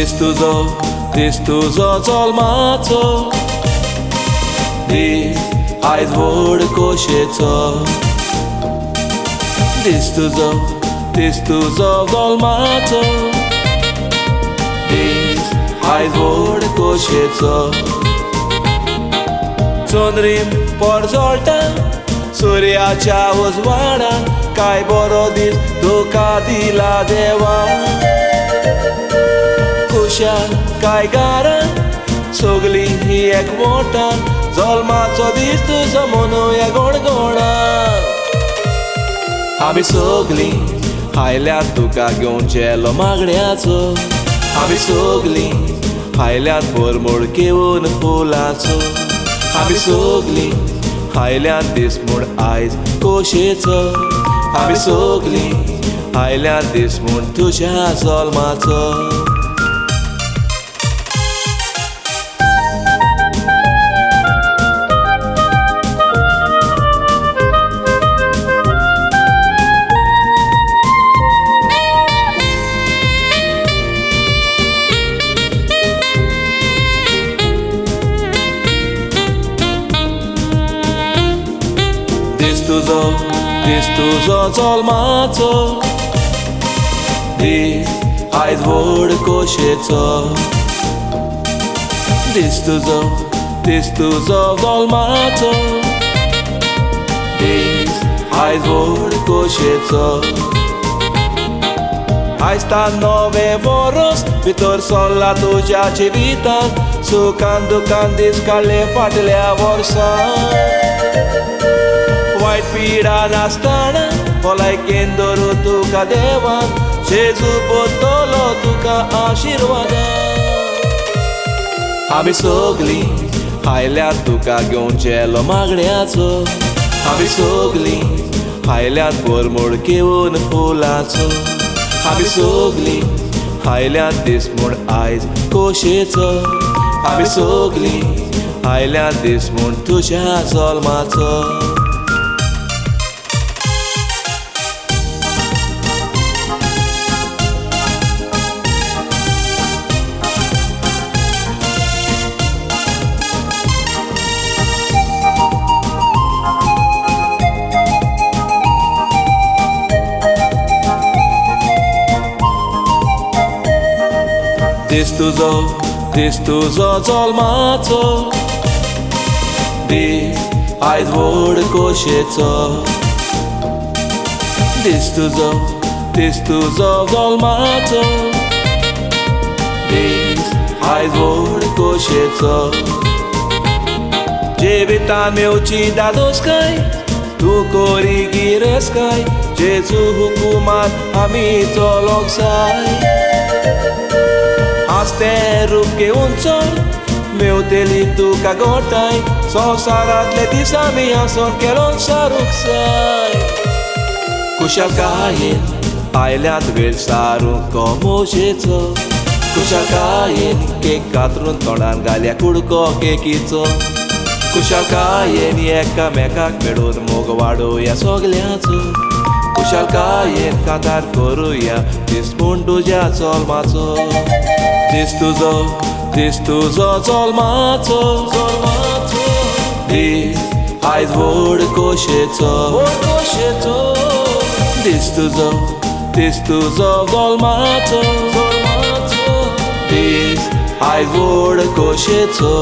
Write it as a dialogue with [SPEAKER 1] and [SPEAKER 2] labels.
[SPEAKER 1] This tuzo Zolmacho. This eyes word kosheto. This tuzo Zolmacho. This eyes word kosheto. Chondrim porzolta, suryaच्या उजवाडान काय बरो दीस धोका दिला देवा. खुशाल काय गारान सगळी ही एकवटान जल्माचो दीस तुजो मनूया गोडगोडान. आमी सगळी हायल्यात तुका घेवन चेलो मागण्याचो. आमी सगळी हायल्यात परमोड घेवन फुलाचो. आमी सगळी हायल्यात दीस म्हूण आयज खोशेचो. आमी सगळी हायल्यात दीस म्हूण तुज्या जल्माचो. This tuzo Zolmacho. This eyes word kosheto. This tuzo Zolmacho. This eyes word kosheto. Aistan 9 woros भितर सोल्ला तुज्या जिवितान. सुखान दुखान दीस काडले फाटल्या वर्सान. वायट पिडा नासतना भलायकेन धरू तुका देवान. जेजू पोत्तलो तुका आशिर्वादान. आमी सगळी हायल्यात तुका घेवन चेलो मागण्याचो. आमी सगळी हायल्यात परमोड घेवन फुलाचो. आमी सगळी हायल्यात दीस म्हूण आयज खोशेचो. आमी सगळी हायल्यात दीस म्हूण तुज्या जल्माचो. This tuzo Zolmacho. This eyes word kosheto. This tuzo Zolmacho. This eyes word kosheto. Jevitan meuci dadoskai, tu kori gireskai. Jezu hukumat ami toloksai. Aste रूप घेवन चल मेवतेली तुका गोठाय. संवसारांतले दीस आमी हांसोन केलोन सारूंक जाय. कुशलकायेन आयल्यात वेळ सारूंक कोमोशेचो. कुशलकायेन केक कातरून तोंडान घाल्या कुडको केकीचो. कुशलकायेन एकामेकाक मेळून मोग वाडोवया सगल्यांचो. कुशलकायेन कांतार करुया दीस म्हूण तुज्या जल्माचो. This tuzo Zolmacho. This eyes word kosheto. This tuzo Zolmacho. This eyes word kosheto.